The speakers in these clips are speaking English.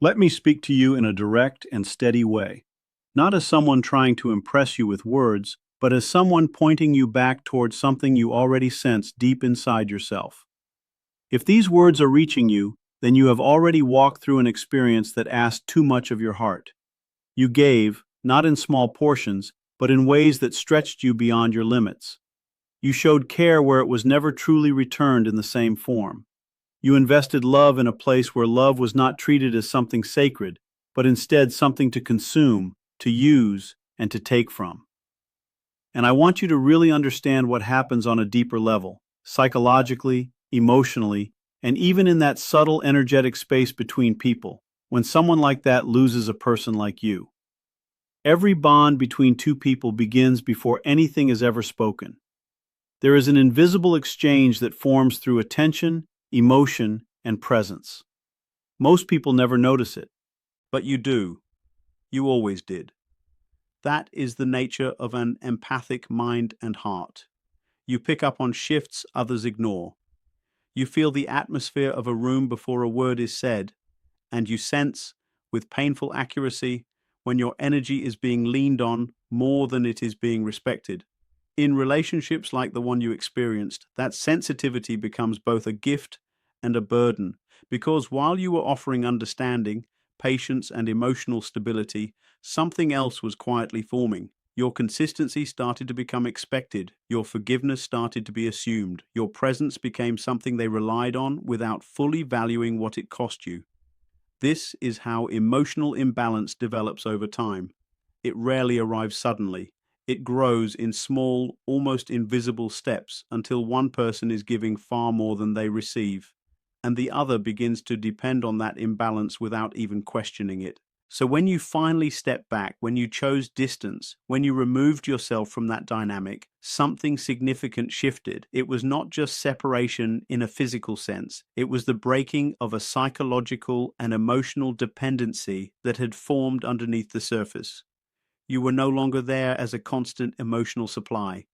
Let me speak to you in a direct and steady way, not as someone trying to impress you with words, but as someone pointing you back towards something you already sense deep inside yourself. If these words are reaching you, then you have already walked through an experience that asked too much of your heart. You gave, not in small portions, but in ways that stretched you beyond your limits. You showed care where it was never truly returned in the same form. You invested love in a place where love was not treated as something sacred, but instead something to consume, to use, and to take from. And I want you to really understand what happens on a deeper level, psychologically, emotionally, and even in that subtle energetic space between people, when someone like that loses a person like you. Every bond between two people begins before anything is ever spoken. There is an invisible exchange that forms through attention, emotion, and presence. Most people never notice it, but you do. You always did. That is the nature of an empathic mind and heart. You pick up on shifts others ignore. You feel the atmosphere of a room before a word is said, and you sense, with painful accuracy, when your energy is being leaned on more than it is being respected. In relationships like the one you experienced, that sensitivity becomes both a gift and a burden, because while you were offering understanding, patience, and emotional stability, something else was quietly forming. Your consistency started to become expected, your forgiveness started to be assumed, your presence became something they relied on without fully valuing what it cost you. This is how emotional imbalance develops over time. It rarely arrives suddenly. It grows in small, almost invisible steps until one person is giving far more than they receive, and the other begins to depend on that imbalance without even questioning it. So when you finally stepped back, when you chose distance, when you removed yourself from that dynamic, something significant shifted. It was not just separation in a physical sense. It was the breaking of a psychological and emotional dependency that had formed underneath the surface. You were no longer there as a constant emotional supply.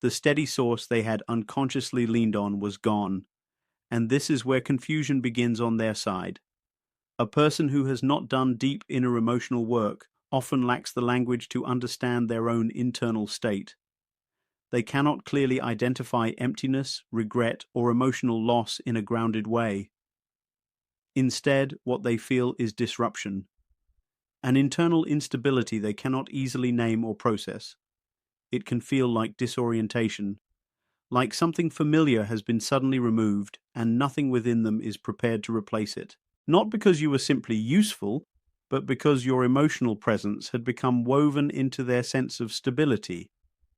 The steady source they had unconsciously leaned on was gone. And this is where confusion begins on their side. A person who has not done deep inner emotional work often lacks the language to understand their own internal state. They cannot clearly identify emptiness, regret, or emotional loss in a grounded way. Instead, what they feel is disruption, an internal instability they cannot easily name or process. It can feel like disorientation, like something familiar has been suddenly removed and nothing within them is prepared to replace it. Not because you were simply useful, but because your emotional presence had become woven into their sense of stability.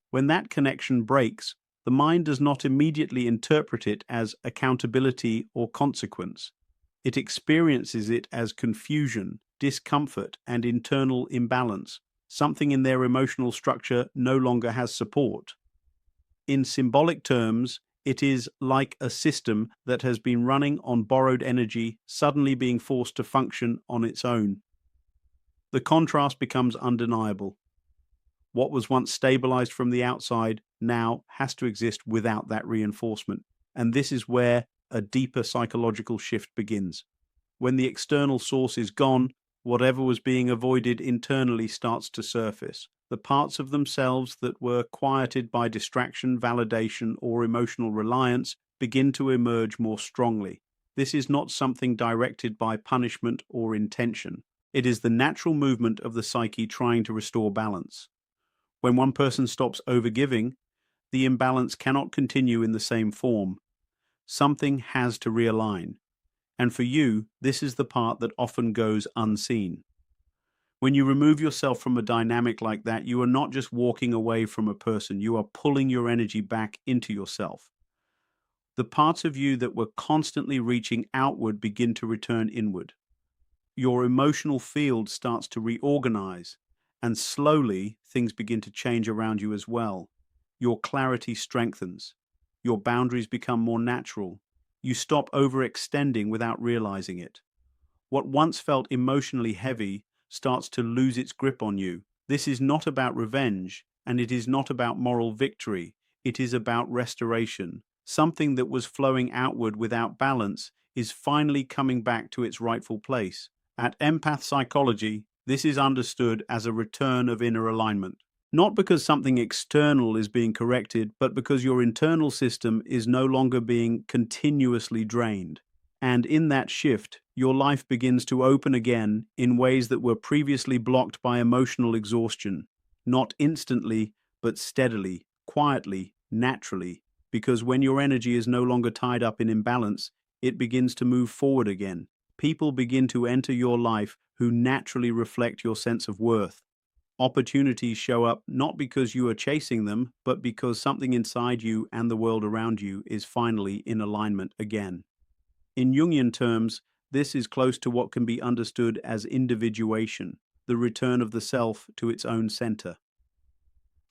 When that connection breaks, the mind does not immediately interpret it as accountability or consequence. It experiences it as confusion, discomfort, and internal imbalance. Something in their emotional structure no longer has support. In symbolic terms, it is like a system that has been running on borrowed energy suddenly being forced to function on its own. The contrast becomes undeniable. What was once stabilized from the outside now has to exist without that reinforcement. And this is where a deeper psychological shift begins. When the external source is gone, whatever was being avoided internally starts to surface. The parts of themselves that were quieted by distraction, validation, or emotional reliance begin to emerge more strongly. This is not something directed by punishment or intention. It is the natural movement of the psyche trying to restore balance. When one person stops overgiving, the imbalance cannot continue in the same form. Something has to realign. And for you, this is the part that often goes unseen. When you remove yourself from a dynamic like that, you are not just walking away from a person, you are pulling your energy back into yourself. The parts of you that were constantly reaching outward begin to return inward. Your emotional field starts to reorganize, and slowly things begin to change around you as well. Your clarity strengthens. Your boundaries become more natural. You stop overextending without realizing it. What once felt emotionally heavy starts to lose its grip on you. This is not about revenge, and it is not about moral victory. It is about restoration. Something that was flowing outward without balance is finally coming back to its rightful place. At Empath psychology, this is understood as a return of inner alignment. Not because something external is being corrected, but because your internal system is no longer being continuously drained. And in that shift, your life begins to open again in ways that were previously blocked by emotional exhaustion. Not instantly, but steadily, quietly, naturally. Because when your energy is no longer tied up in imbalance, it begins to move forward again. People begin to enter your life who naturally reflect your sense of worth. Opportunities show up not because you are chasing them, but because something inside you and the world around you is finally in alignment again. In Jungian terms, this is close to what can be understood as individuation, the return of the self to its own center.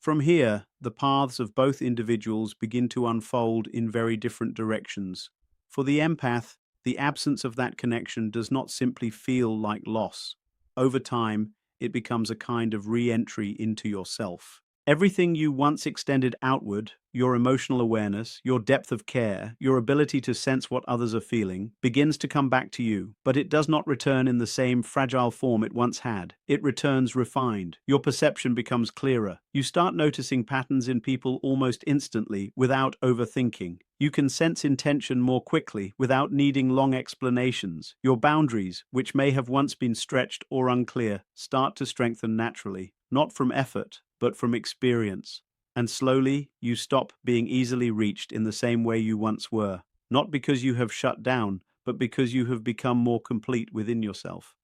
From here, the paths of both individuals begin to unfold in very different directions. For the empath, the absence of that connection does not simply feel like loss. Over time, it becomes a kind of re-entry into yourself. Everything you once extended outward, your emotional awareness, your depth of care, your ability to sense what others are feeling, begins to come back to you, but it does not return in the same fragile form it once had. It returns refined. Your perception becomes clearer. You start noticing patterns in people almost instantly, without overthinking. You can sense intention more quickly, without needing long explanations. Your boundaries, which may have once been stretched or unclear, start to strengthen naturally, not from effort, but from experience. And slowly, you stop being easily reached in the same way you once were, not because you have shut down, but because you have become more complete within yourself.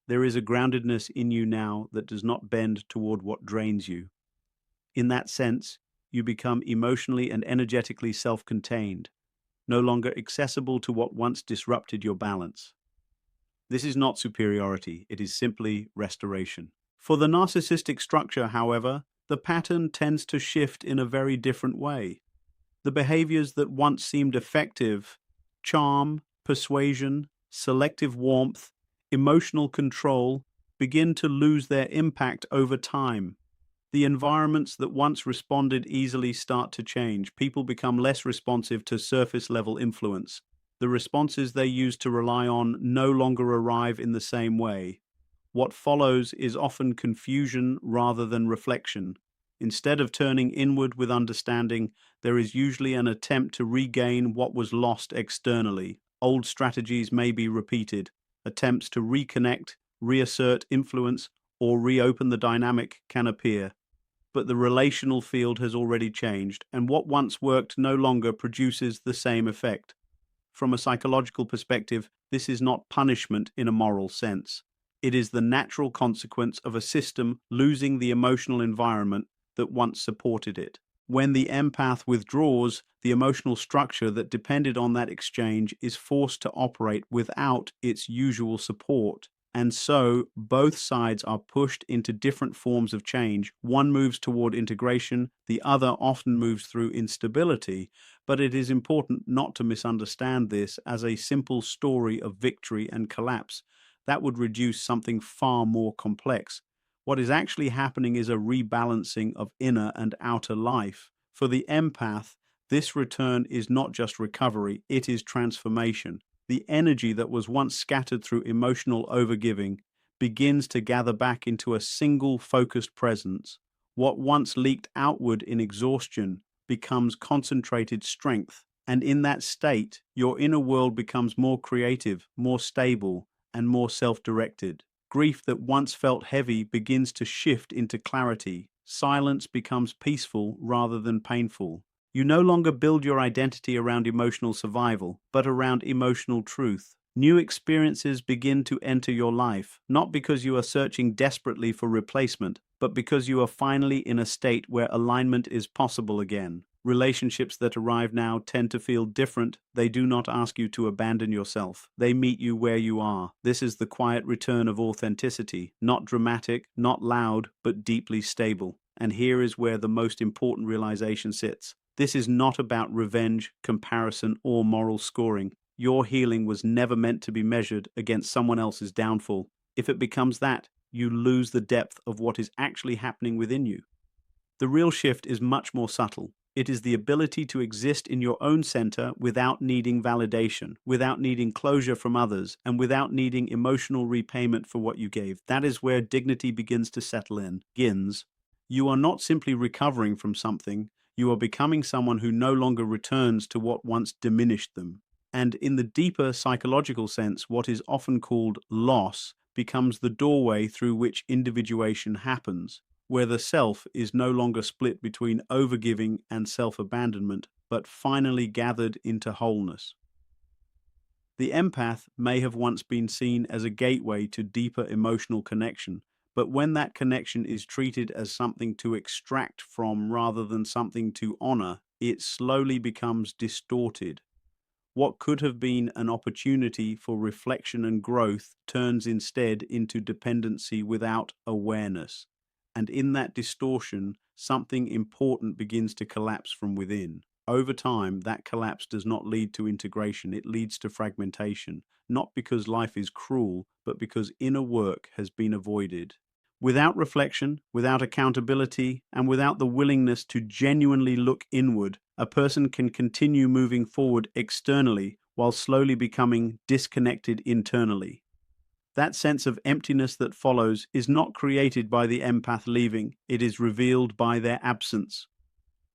There is a groundedness in you now that does not bend toward what drains you. In that sense, you become emotionally and energetically self-contained, no longer accessible to what once disrupted your balance. This is not superiority, it is simply restoration. For the narcissistic structure, however, the pattern tends to shift in a very different way. The behaviors that once seemed effective, charm, persuasion, selective warmth, emotional control, begin to lose their impact over time. The environments that once responded easily start to change. People become less responsive to surface-level influence. The responses they used to rely on no longer arrive in the same way. What follows is often confusion rather than reflection. Instead of turning inward with understanding, there is usually an attempt to regain what was lost externally. Old strategies may be repeated. Attempts to reconnect, reassert influence, or reopen the dynamic can appear. But the relational field has already changed, and what once worked no longer produces the same effect. From a psychological perspective, this is not punishment in a moral sense. It is the natural consequence of a system losing the emotional environment that once supported it. When the empath withdraws, the emotional structure that depended on that exchange is forced to operate without its usual support. And so, both sides are pushed into different forms of change. One moves toward integration, the other often moves through instability. But it is important not to misunderstand this as a simple story of victory and collapse. That would reduce something far more complex. What is actually happening is a rebalancing of inner and outer life. For the empath, this return is not just recovery, it is transformation. The energy that was once scattered through emotional overgiving begins to gather back into a single focused presence. What once leaked outward in exhaustion becomes concentrated strength. And in that state, your inner world becomes more creative, more stable, and more self-directed. Grief that once felt heavy begins to shift into clarity. Silence becomes peaceful rather than painful. You no longer build your identity around emotional survival, but around emotional truth. New experiences begin to enter your life, not because you are searching desperately for replacement, but because you are finally in a state where alignment is possible again. Relationships that arrive now tend to feel different. They do not ask you to abandon yourself. They meet you where you are. This is the quiet return of authenticity, not dramatic, not loud, but deeply stable. And here is where the most important realization sits. This is not about revenge, comparison, or moral scoring. Your healing was never meant to be measured against someone else's downfall. If it becomes that, you lose the depth of what is actually happening within you. The real shift is much more subtle. It is the ability to exist in your own center without needing validation, without needing closure from others, and without needing emotional repayment for what you gave. That is where dignity begins to settle in. Begins. You are not simply recovering from something, you are becoming someone who no longer returns to what once diminished them. And in the deeper psychological sense, what is often called loss becomes the doorway through which individuation happens, where the self is no longer split between overgiving and self-abandonment, but finally gathered into wholeness. The empath may have once been seen as a gateway to deeper emotional connection, but when that connection is treated as something to extract from rather than something to honor, it slowly becomes distorted. What could have been an opportunity for reflection and growth turns instead into dependency without awareness. And in that distortion, something important begins to collapse from within. Over time, that collapse does not lead to integration, it leads to fragmentation, not because life is cruel, but because inner work has been avoided. Without reflection, without accountability, and without the willingness to genuinely look inward, a person can continue moving forward externally while slowly becoming disconnected internally. That sense of emptiness that follows is not created by the empath leaving, it is revealed by their absence.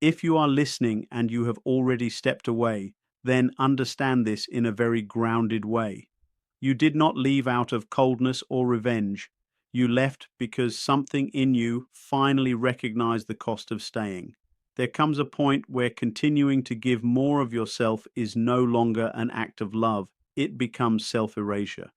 If you are listening and you have already stepped away, then understand this in a very grounded way. You did not leave out of coldness or revenge. You left because something in you finally recognized the cost of staying. There comes a point where continuing to give more of yourself is no longer an act of love, it becomes self-erasure.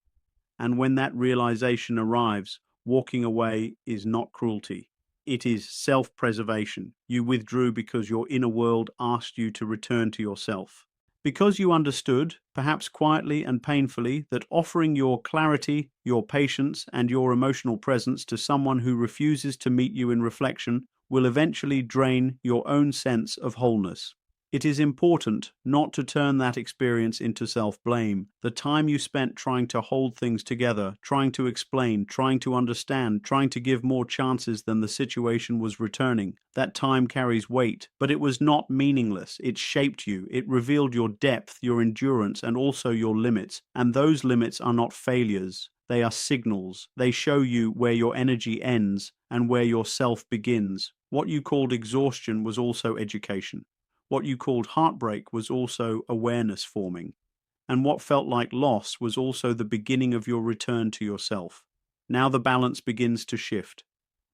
And when that realization arrives, walking away is not cruelty. It is self-preservation. You withdrew because your inner world asked you to return to yourself. Because you understood, perhaps quietly and painfully, that offering your clarity, your patience, and your emotional presence to someone who refuses to meet you in reflection will eventually drain your own sense of wholeness. It is important not to turn that experience into self-blame. The time you spent trying to hold things together, trying to explain, trying to understand, trying to give more chances than the situation was returning, that time carries weight, but it was not meaningless. It shaped you. It revealed your depth, your endurance, and also your limits. And those limits are not failures. They are signals. They show you where your energy ends and where your self begins. What you called exhaustion was also education. What you called heartbreak was also awareness forming. And what felt like loss was also the beginning of your return to yourself. Now the balance begins to shift.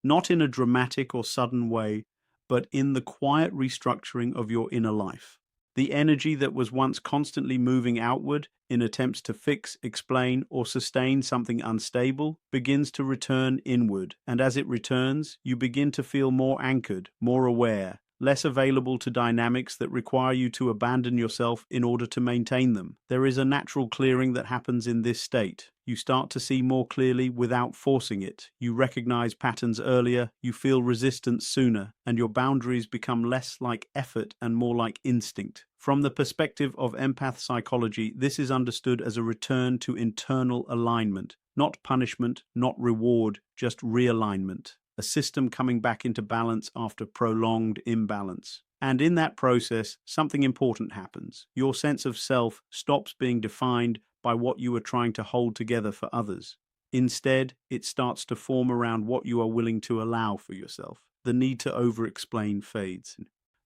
Not in a dramatic or sudden way, but in the quiet restructuring of your inner life. The energy that was once constantly moving outward in attempts to fix, explain, or sustain something unstable begins to return inward. And as it returns, you begin to feel more anchored, more aware, less available to dynamics that require you to abandon yourself in order to maintain them. There is a natural clearing that happens in this state. You start to see more clearly without forcing it. You recognize patterns earlier, you feel resistance sooner, and your boundaries become less like effort and more like instinct. From the perspective of empath psychology, this is understood as a return to internal alignment, not punishment, not reward, just realignment. A system coming back into balance after prolonged imbalance. And in that process, something important happens. Your sense of self stops being defined by what you are trying to hold together for others. Instead, it starts to form around what you are willing to allow for yourself. The need to over-explain fades.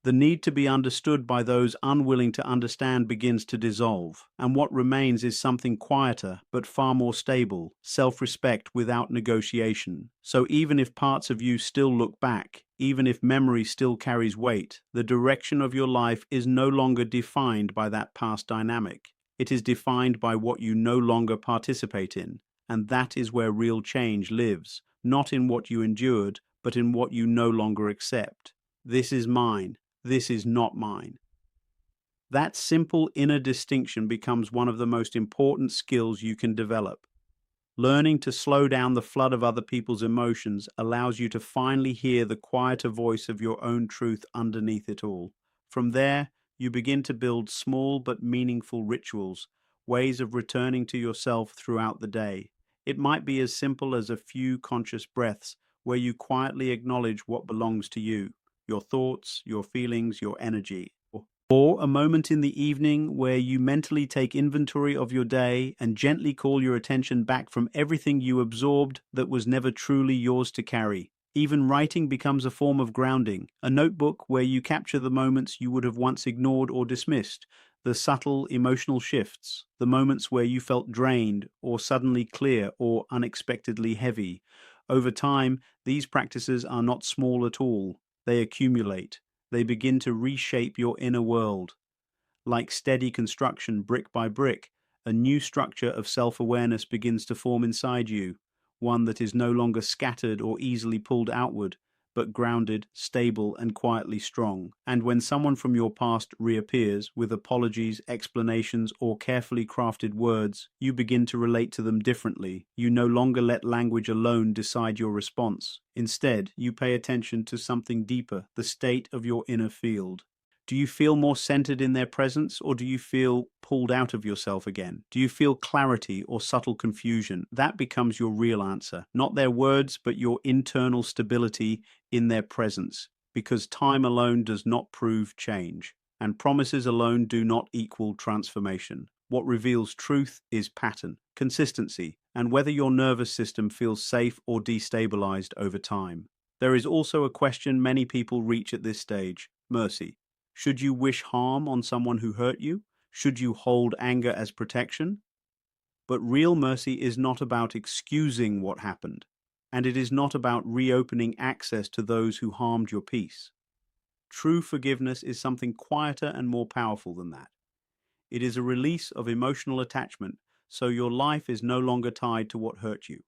The need to be understood by those unwilling to understand begins to dissolve, and what remains is something quieter but far more stable, self-respect without negotiation. So even if parts of you still look back, even if memory still carries weight, the direction of your life is no longer defined by that past dynamic. It is defined by what you no longer participate in, and that is where real change lives, not in what you endured, but in what you no longer accept. This is mine. This is not mine. That simple inner distinction becomes one of the most important skills you can develop. Learning to slow down the flood of other people's emotions allows you to finally hear the quieter voice of your own truth underneath it all. From there, you begin to build small but meaningful rituals, ways of returning to yourself throughout the day. It might be as simple as a few conscious breaths where you quietly acknowledge what belongs to you. your thoughts, your feelings, your energy. Or a moment in the evening where you mentally take inventory of your day and gently call your attention back from everything you absorbed that was never truly yours to carry. Even writing becomes a form of grounding, a notebook where you capture the moments you would have once ignored or dismissed, the subtle emotional shifts, the moments where you felt drained or suddenly clear or unexpectedly heavy. Over time, these practices are not small at all. They accumulate. They begin to reshape your inner world. Like steady construction, brick by brick, a new structure of self-awareness begins to form inside you, one that is no longer scattered or easily pulled outward, but grounded, stable, and quietly strong. And when someone from your past reappears with apologies, explanations, or carefully crafted words, you begin to relate to them differently. You no longer let language alone decide your response. Instead, you pay attention to something deeper, the state of your inner field. Do you feel more centered in their presence, or do you feel pulled out of yourself again? Do you feel clarity or subtle confusion? That becomes your real answer. Not their words, but your internal stability in their presence. Because time alone does not prove change, and promises alone do not equal transformation. What reveals truth is pattern, consistency, and whether your nervous system feels safe or destabilized over time. There is also a question many people reach at this stage: mercy. Should you wish harm on someone who hurt you? Should you hold anger as protection? But real mercy is not about excusing what happened, and it is not about reopening access to those who harmed your peace. True forgiveness is something quieter and more powerful than that. It is a release of emotional attachment, so your life is no longer tied to what hurt you.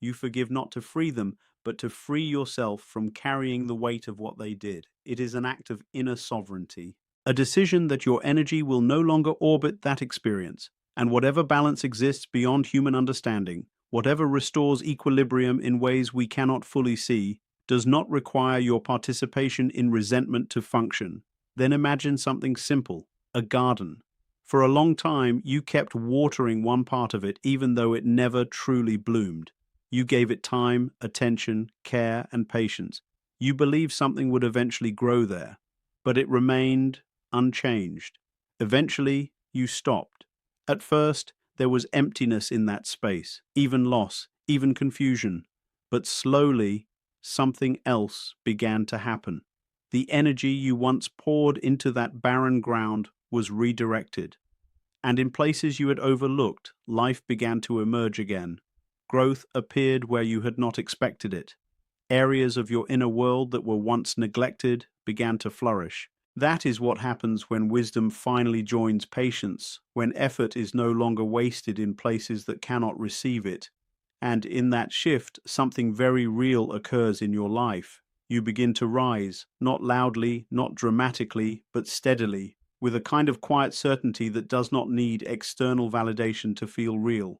You forgive not to free them, but to free yourself from carrying the weight of what they did. It is an act of inner sovereignty, a decision that your energy will no longer orbit that experience, and whatever balance exists beyond human understanding, whatever restores equilibrium in ways we cannot fully see, does not require your participation in resentment to function. Then imagine something simple: a garden. For a long time, you kept watering one part of it even though it never truly bloomed. You gave it time, attention, care, and patience. You believed something would eventually grow there, but it remained unchanged. Eventually, you stopped. At first, there was emptiness in that space, even loss, even confusion. But slowly, something else began to happen. The energy you once poured into that barren ground was redirected. And in places you had overlooked, life began to emerge again. Growth appeared where you had not expected it. Areas of your inner world that were once neglected began to flourish. That is what happens when wisdom finally joins patience, when effort is no longer wasted in places that cannot receive it. And in that shift, something very real occurs in your life. You begin to rise, not loudly, not dramatically, but steadily, with a kind of quiet certainty that does not need external validation to feel real.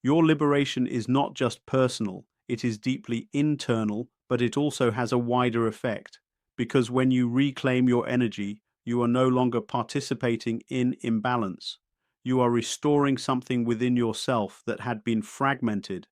Your liberation is not just personal, it is deeply internal, but it also has a wider effect. Because when you reclaim your energy, you are no longer participating in imbalance. You are restoring something within yourself that had been fragmented.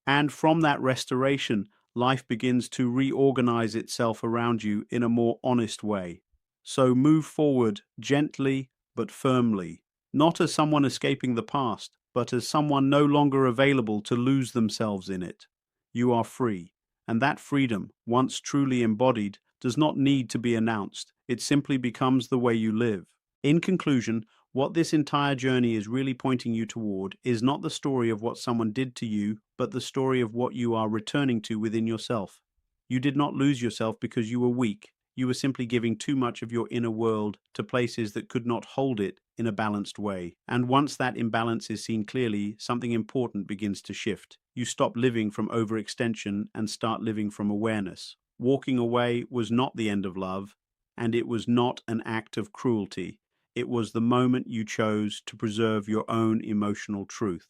And from that restoration, life begins to reorganize itself around you in a more honest way. So move forward gently but firmly, not as someone escaping the past, but as someone no longer available to lose themselves in it. You are free, and that freedom, once truly embodied, does not need to be announced. It simply becomes the way you live. In conclusion, what this entire journey is really pointing you toward is not the story of what someone did to you, but the story of what you are returning to within yourself. You did not lose yourself because you were weak. You were simply giving too much of your inner world to places that could not hold it in a balanced way. And once that imbalance is seen clearly, something important begins to shift. You stop living from overextension and start living from awareness. Walking away was not the end of love, and it was not an act of cruelty. It was the moment you chose to preserve your own emotional truth.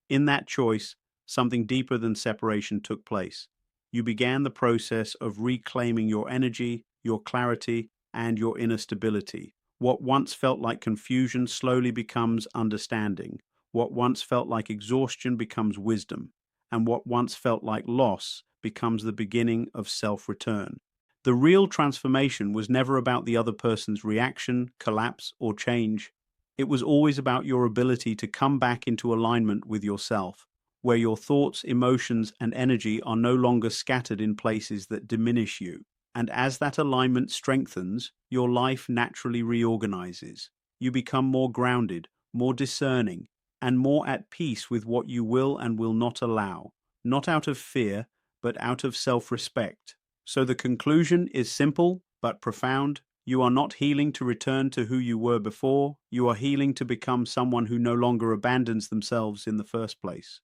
In that choice, something deeper than separation took place. You began the process of reclaiming your energy, your clarity, and your inner stability. What once felt like confusion slowly becomes understanding. What once felt like exhaustion becomes wisdom. And what once felt like loss becomes the beginning of self-return. The real transformation was never about the other person's reaction, collapse, or change. It was always about your ability to come back into alignment with yourself, where your thoughts, emotions, and energy are no longer scattered in places that diminish you. And as that alignment strengthens, your life naturally reorganizes. You become more grounded, more discerning, and more at peace with what you will and will not allow, not out of fear, but out of self-respect. So the conclusion is simple but profound. You are not healing to return to who you were before. You are healing to become someone who no longer abandons themselves in the first place.